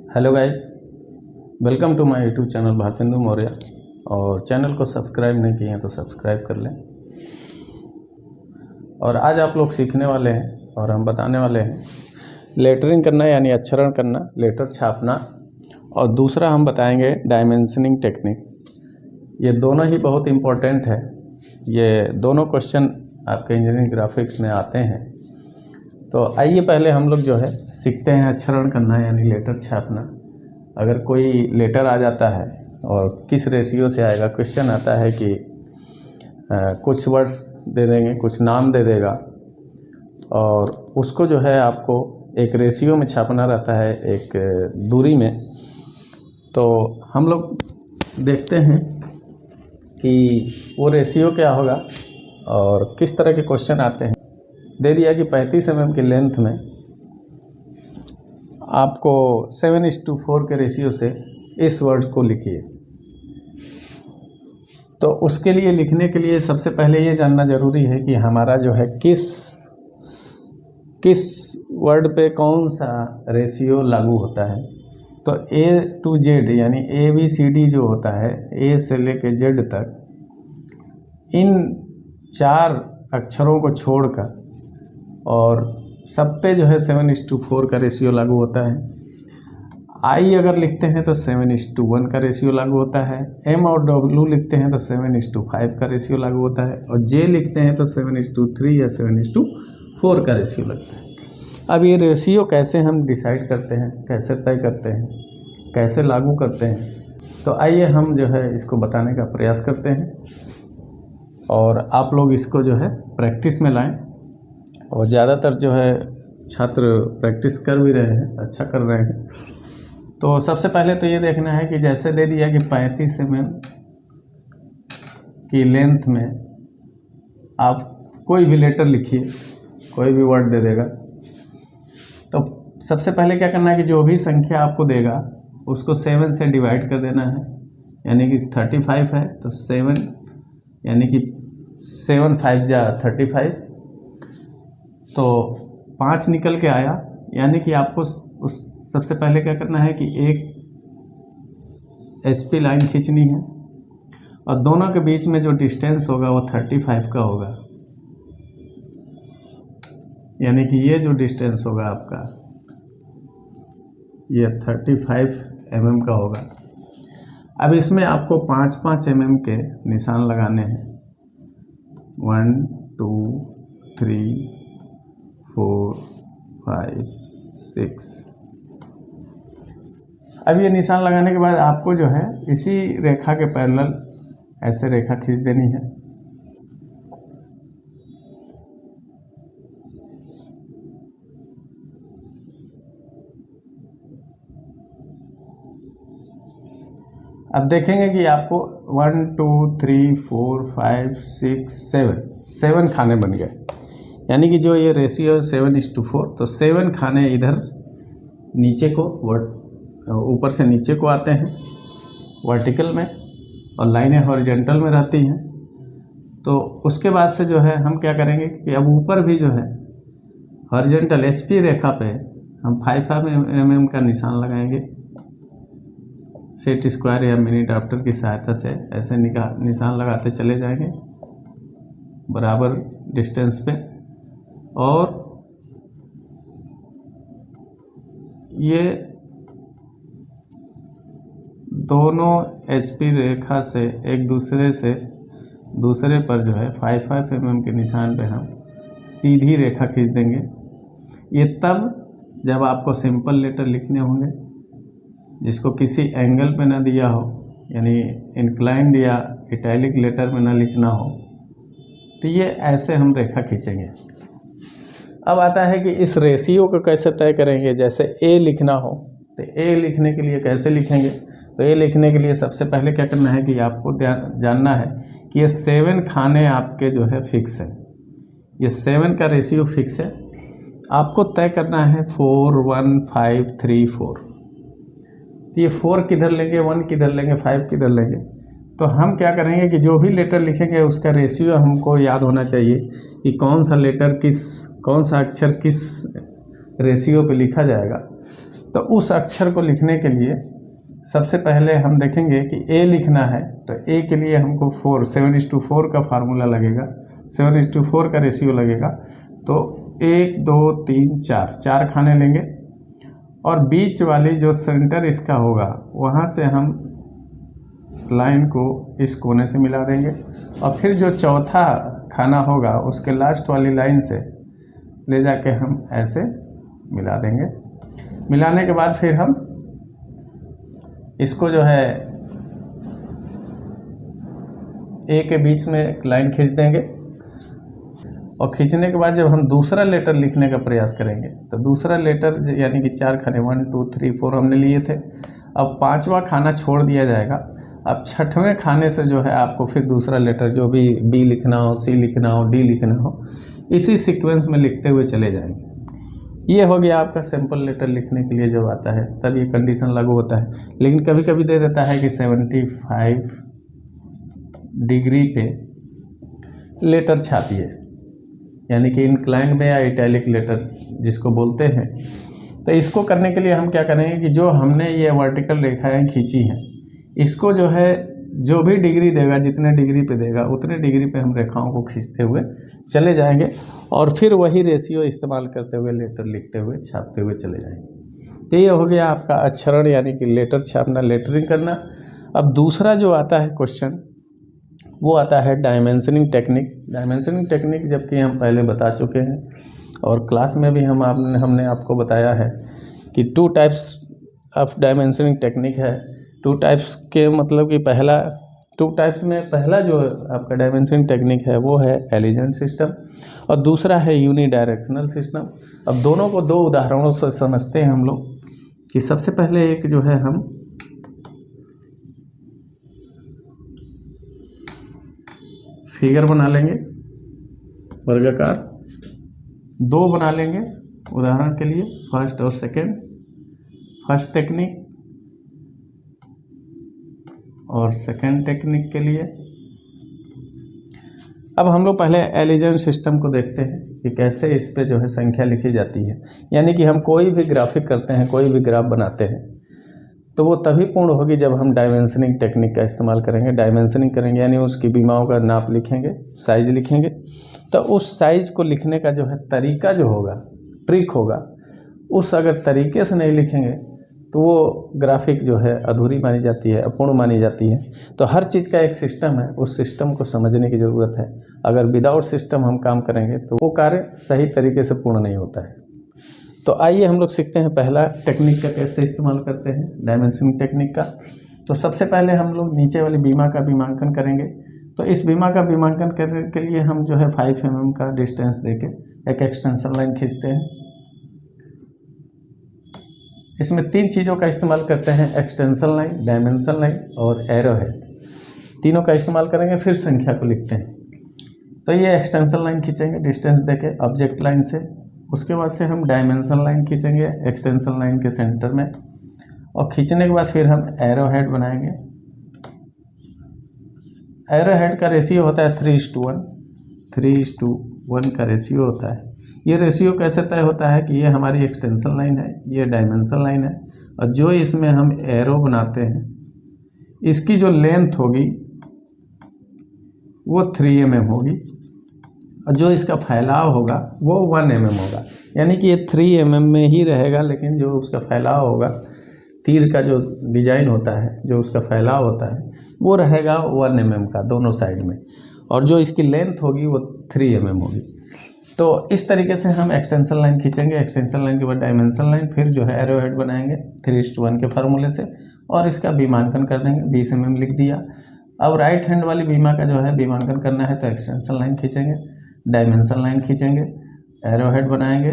Hello guys, welcome to my YouTube channel Bharatendu Maurya. और channel को subscribe नहीं किए हैं तो सब्सक्राइब कर लें। और आज आप लोग सीखने वाले हैं और हम बताने वाले हैं लेटरिंग करना यानी अक्षरण करना, लेटर छापना, और दूसरा हम बताएंगे डायमेंशनिंग टेक्निक। ये दोनों ही बहुत इम्पोर्टेंट है। ये दोनों क्वेश्चन आपके इंजीनियरिंग ग्राफिक्स में आते हैं। तो आइए पहले हम लोग जो है सीखते हैं अक्षरण करना यानी लेटर छापना। अगर कोई लेटर आ जाता है और किस रेशियो से आएगा, क्वेश्चन आता है कि कुछ वर्ड्स दे देंगे, कुछ नाम दे देगा, और उसको जो है आपको एक रेशियो में छापना रहता है, एक दूरी में। तो हम लोग देखते हैं कि वो रेशियो क्या होगा और किस तरह के क्वेश्चन आते हैं। दे दिया कि 35 mm की लेंथ में आपको 7:4 के रेशियो से इस वर्ड को लिखिए। तो उसके लिए लिखने के लिए सबसे पहले ये जानना ज़रूरी है कि हमारा जो है किस वर्ड पे कौन सा रेशियो लागू होता है। तो A to Z यानी ABCD जो होता है, A से लेके Z तक, इन 4 अक्षरों को छोड़कर और सब पे जो है 7:4 का रेशियो लागू होता है। आई अगर लिखते हैं तो 7:1 का रेशियो लागू होता है। M और W लिखते हैं तो 7:5 का रेशियो लागू होता है। और J लिखते हैं तो 7:3 या 7:4 का रेशियो लगता है। अब ये रेशियो कैसे हम डिसाइड करते हैं, कैसे तय करते हैं, कैसे लागू करते हैं, तो आइए हम जो है इसको बताने का प्रयास करते हैं और आप लोग इसको जो है प्रैक्टिस में लाएं। और ज़्यादातर जो है छात्र प्रैक्टिस कर भी रहे हैं, अच्छा कर रहे हैं। तो सबसे पहले तो ये देखना है कि जैसे दे दिया कि 35 mm की लेंथ में आप कोई भी लेटर लिखिए, कोई भी वर्ड दे देगा। तो सबसे पहले क्या करना है कि जो भी संख्या आपको देगा उसको 7 से डिवाइड कर देना है। यानी कि 35 है तो 7 यानी कि 7 5 जा 35, तो 5 निकल के आया। यानी कि आपको उस सबसे पहले क्या करना है कि एक HP लाइन खींचनी है और दोनों के बीच में जो डिस्टेंस होगा वो 35 का होगा। यानी कि ये जो डिस्टेंस होगा आपका, ये 35 mm का होगा। अब इसमें आपको 5-5 mm के निशान लगाने हैं। 1 2 3 4 5 6। अब ये निशान लगाने के बाद आपको जो है इसी रेखा के पैरेलल ऐसे रेखा खींच देनी है। अब देखेंगे कि आपको 1 2 3 4 5 6 7 खाने बन गए। यानी कि जो ये रेशियो 7:4, तो 7 खाने इधर नीचे को, ऊपर से नीचे को आते हैं वर्टिकल में, और लाइनें हॉरिजॉन्टल में रहती हैं। तो उसके बाद से जो है हम क्या करेंगे कि अब ऊपर भी जो है हॉरिजॉन्टल HP रेखा पे हम 5 mm का निशान लगाएंगे। सेट स्क्वायर या मिनी ड्राफ्टर की सहायता से ऐसे निशान लगाते चले जाएंगे बराबर डिस्टेंस पे। और ये दोनों HP रेखा से एक दूसरे पर जो है 5 mm के निशान पे हम सीधी रेखा खींच देंगे। ये तब जब आपको सिंपल लेटर लिखने होंगे जिसको किसी एंगल पे ना दिया हो, यानी इंक्लाइंड या इटैलिक लेटर में ना लिखना हो, तो ये ऐसे हम रेखा खींचेंगे। अब आता है कि इस रेशियो को कैसे तय करेंगे। जैसे A लिखना हो तो A लिखने के लिए कैसे लिखेंगे। तो A लिखने के लिए सबसे पहले क्या करना है कि आपको जानना है कि ये 7 खाने आपके जो है फिक्स है, ये 7 का रेशियो फिक्स है। आपको तय करना है 4 1 5 3 4। तो ये 4 किधर लेंगे, 1 किधर लेंगे, 5 किधर लेंगे। तो हम क्या करेंगे कि जो भी लेटर लिखेंगे उसका रेशियो हमको याद होना चाहिए कि कौन सा अक्षर किस रेशियो पे लिखा जाएगा। तो उस अक्षर को लिखने के लिए सबसे पहले हम देखेंगे कि ए लिखना है, तो ए के लिए हमको 7:4 का फार्मूला लगेगा, 7:4 का रेशियो लगेगा। तो 1 2 3 4 खाने लेंगे और बीच वाली जो सेंटर इसका होगा वहाँ से हम लाइन को इस कोने से मिला देंगे और फिर जो चौथा खाना होगा उसके लास्ट वाली लाइन से ले जाके हम ऐसे मिला देंगे। मिलाने के बाद फिर हम इसको जो है ए के बीच में एक लाइन खींच देंगे और खींचने के बाद जब हम दूसरा लेटर लिखने का प्रयास करेंगे तो दूसरा लेटर यानी कि 4 खाने 1 2 3 4 हमने लिए थे, अब 5वां खाना छोड़ दिया जाएगा। अब 6वें खाने से जो है आपको फिर दूसरा लेटर जो भी बी लिखना हो, सी लिखना हो, डी लिखना हो, इसी सीक्वेंस में लिखते हुए चले जाएंगे। ये हो गया आपका सिंपल लेटर लिखने के लिए जब आता है तब ये कंडीशन लागू होता है। लेकिन कभी कभी दे देता है कि 75 डिग्री पे लेटर छापिए, यानी कि इंक्लाइंड में या इटैलिक लेटर जिसको बोलते हैं। तो इसको करने के लिए हम क्या करेंगे कि जो हमने ये वर्टिकल रेखाएं खींची हैं इसको जो है जो भी डिग्री देगा, जितने डिग्री पे देगा उतने डिग्री पे हम रेखाओं को खींचते हुए चले जाएंगे और फिर वही रेशियो इस्तेमाल करते हुए लेटर लिखते हुए छापते हुए चले जाएंगे। तो ये हो गया आपका अक्षरण यानी कि लेटर छापना, लेटरिंग करना। अब दूसरा जो आता है क्वेश्चन वो आता है डायमेंशनिंग टेक्निक। डायमेंशनिंग टेक्निक जबकि हम पहले बता चुके हैं और क्लास में भी हमने आपको बताया है कि 2 टाइप्स ऑफ डायमेंशनिंग टेक्निक है। 2 टाइप्स के मतलब कि 2 टाइप्स में पहला जो आपका डायमेंशनिंग टेक्निक है वो है एलिजेंट सिस्टम और दूसरा है यूनिडायरेक्शनल सिस्टम। अब दोनों को 2 उदाहरणों से समझते हैं हम लोग कि सबसे पहले एक जो है हम फिगर बना लेंगे वर्गाकार, 2 बना लेंगे उदाहरण के लिए, फर्स्ट और सेकेंड, फर्स्ट टेक्निक और सेकेंड टेक्निक के लिए। अब हम लोग पहले एलिजेंट सिस्टम को देखते हैं कि कैसे इस पे जो है संख्या लिखी जाती है। यानी कि हम कोई भी ग्राफिक करते हैं, कोई भी ग्राफ बनाते हैं तो वो तभी पूर्ण होगी जब हम डायमेंशनिंग टेक्निक का इस्तेमाल करेंगे। डायमेंशनिंग करेंगे यानी उसकी बीमाओं का नाप लिखेंगे, साइज लिखेंगे। तो उस साइज को लिखने का जो है तरीका जो होगा, ट्रिक होगा, उस अगर तरीके से नहीं लिखेंगे तो वो ग्राफिक जो है अधूरी मानी जाती है, अपूर्ण मानी जाती है। तो हर चीज़ का एक सिस्टम है, उस सिस्टम को समझने की ज़रूरत है। अगर विदाउट सिस्टम हम काम करेंगे तो वो कार्य सही तरीके से पूर्ण नहीं होता है। तो आइए हम लोग सीखते हैं पहला टेक्निक का कैसे इस्तेमाल करते हैं, डायमेंशनिंग टेक्निक का। तो सबसे पहले हम लोग नीचे वाली बीमा का बीमांकन करेंगे। तो इस बीमा का बीमांकन करने के लिए हम जो है 5 mm का डिस्टेंस देके एक एक्सटेंशन लाइन खींचते हैं। इसमें 3 चीज़ों का इस्तेमाल करते हैं, एक्सटेंशन लाइन, डायमेंशन लाइन और एरो हेड। तीनों का इस्तेमाल करेंगे, फिर संख्या को लिखते हैं। तो ये एक्सटेंशन लाइन खींचेंगे डिस्टेंस देके ऑब्जेक्ट लाइन से, उसके बाद से हम डायमेंशन लाइन खींचेंगे एक्सटेंशन लाइन के सेंटर में और खींचने के बाद फिर हम एरो हेड बनाएंगे। एरो हेड का रेशियो होता है 3:1, 3:1 का रेशियो होता है। ये रेशियो कैसे तय होता है कि ये हमारी एक्सटेंशन लाइन है, ये डायमेंशन लाइन है और जो इसमें हम एरो बनाते हैं इसकी जो लेंथ होगी वो 3 mm होगी और जो इसका फैलाव होगा वो 1 mm होगा। यानी कि ये 3 mm में ही रहेगा, लेकिन जो उसका फैलाव होगा, तीर का जो डिजाइन होता है, जो उसका फैलाव होता है वो रहेगा 1 mm का दोनों साइड में, और जो इसकी लेंथ होगी वो 3 mm होगी। तो इस तरीके से हम एक्सटेंशन लाइन खींचेंगे। एक्सटेंशन लाइन के बाद डायमेंशन लाइन, फिर जो है एरो हेड बनाएंगे 3:1 के फार्मूले से और इसका बीमांकन कर देंगे, 20 mm लिख दिया। अब राइट हैंड वाली बीमा का जो है बीमांकन करना है तो एक्सटेंशन लाइन खींचेंगे, डायमेंशन लाइन खींचेंगे, एरो हेड बनाएंगे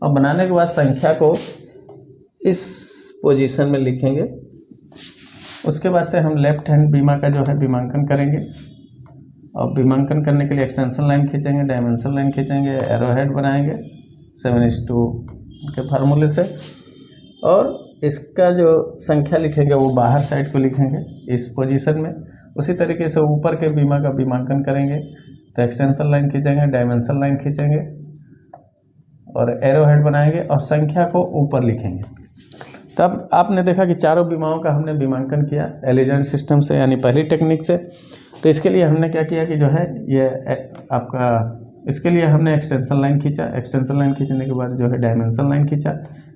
और बनाने के बाद संख्या को इस पोजीशन में लिखेंगे। उसके बाद से हम लेफ्ट हैंड बीमा का जो है बीमांकन करेंगे और बीमांकन करने के लिए एक्सटेंशन लाइन खींचेंगे, डायमेंशन लाइन खींचेंगे, एरो हेड बनाएंगे 7:2 के फार्मूले से और इसका जो संख्या लिखेंगे वो बाहर साइड को लिखेंगे इस पोजीशन में। उसी तरीके से ऊपर के बीमा का बीमांकन करेंगे तो एक्सटेंशन लाइन खींचेंगे, डायमेंशन लाइन खींचेंगे और एरो हेड बनाएंगे और संख्या को ऊपर लिखेंगे। तब आपने देखा कि चारों बीमाओं का हमने बीमांकन किया एलिजेंट सिस्टम से, यानी पहली टेक्निक से। तो इसके लिए हमने क्या किया कि जो है ये आपका, इसके लिए हमने एक्सटेंशन लाइन खींचा। एक्सटेंशन लाइन खींचने के बाद जो है डायमेंशन लाइन खींचा।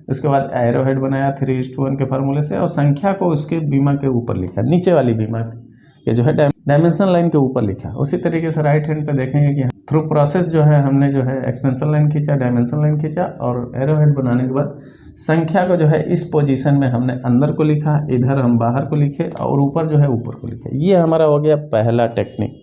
उसके बाद एरो हेड बनाया 3:1 के फार्मूले से, और संख्या को उसके बीमा के ऊपर लिखा, नीचे वाली बीमा के जो है डायमेंशन लाइन के ऊपर लिखा। उसी तरीके से राइट हैंड पे देखेंगे कि थ्रू प्रोसेस जो है हमने जो है एक्सटेंशन लाइन खींचा, डायमेंशन लाइन खींचा, और एरो हेड बनाने के बाद संख्या को जो है इस पोजीशन में हमने अंदर को लिखा, इधर हम बाहर को लिखे, और ऊपर जो है ऊपर को लिखे। ये हमारा हो गया पहला टेक्निक,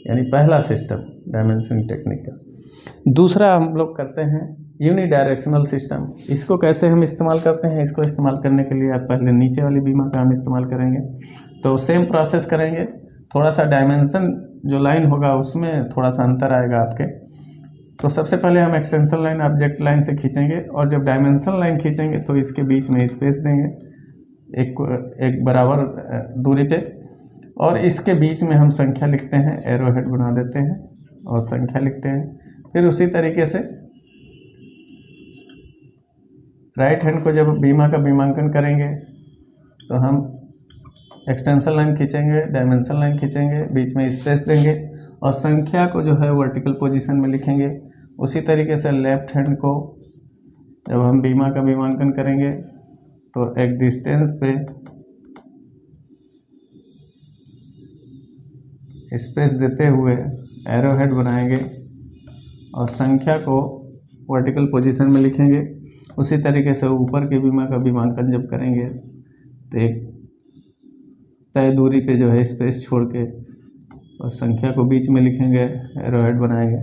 यानी पहला सिस्टम डायमेंशनिंग टेक्निक का। दूसरा हम लोग करते हैं यूनिडायरेक्शनल सिस्टम। इसको कैसे हम इस्तेमाल करते हैं? इसको इस्तेमाल करने के लिए आप पहले नीचे वाली बीमा का हम इस्तेमाल करेंगे। तो सेम प्रोसेस करेंगे, थोड़ा सा डायमेंशन जो लाइन होगा उसमें थोड़ा सा अंतर आएगा आपके। तो सबसे पहले हम एक्सटेंशन लाइन ऑब्जेक्ट लाइन से खींचेंगे, और जब डायमेंशन लाइन खींचेंगे तो इसके बीच में स्पेस देंगे एक बराबर दूरी पे, और इसके बीच में हम संख्या लिखते हैं, एरो हेड बना देते हैं और संख्या लिखते हैं। फिर उसी तरीके से राइट हैंड को जब बीमा का बीमांकन करेंगे तो हम एक्सटेंशन लाइन खींचेंगे, डायमेंशन लाइन खींचेंगे, बीच में स्पेस देंगे, और संख्या को जो है वर्टिकल पोजीशन में लिखेंगे। उसी तरीके से लेफ्ट हैंड को जब हम बीमा का बीमांकन करेंगे तो एक डिस्टेंस पे स्पेस देते हुए एरो हेड बनाएंगे और संख्या को वर्टिकल पोजीशन में लिखेंगे। उसी तरीके से ऊपर के बीमा का बीमांकन जब करेंगे तो एक तय दूरी पे जो है स्पेस छोड़ के और संख्या को बीच में लिखेंगे, एरो हेड बनाएंगे।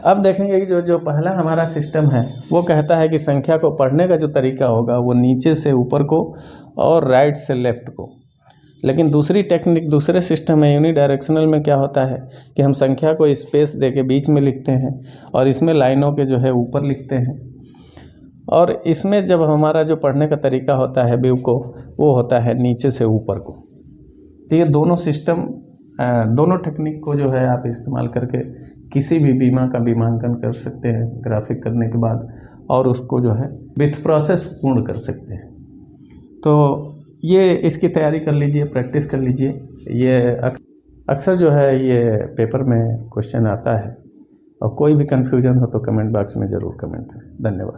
अब देखेंगे कि जो पहला हमारा सिस्टम है वो कहता है कि संख्या को पढ़ने का जो तरीका होगा वो नीचे से ऊपर को और राइट से लेफ्ट को। लेकिन दूसरी टेक्निक, दूसरे सिस्टम में यूनिडायरेक्शनल में क्या होता है कि हम संख्या को स्पेस दे के बीच में लिखते हैं और इसमें लाइनों के जो है ऊपर लिखते हैं। और इसमें जब हमारा जो पढ़ने का तरीका होता है व्यू को, वो होता है नीचे से ऊपर को। तो ये दोनों सिस्टम, दोनों टेक्निक को जो है आप इस्तेमाल करके किसी भी बीमा का बीमांकन कर सकते हैं ग्राफिक करने के बाद, और उसको जो है विथ प्रोसेस पूर्ण कर सकते हैं। तो ये इसकी तैयारी कर लीजिए, प्रैक्टिस कर लीजिए। ये अक्सर जो है ये पेपर में क्वेश्चन आता है, और कोई भी कन्फ्यूजन हो तो कमेंट बॉक्स में ज़रूर कमेंट करें। धन्यवाद।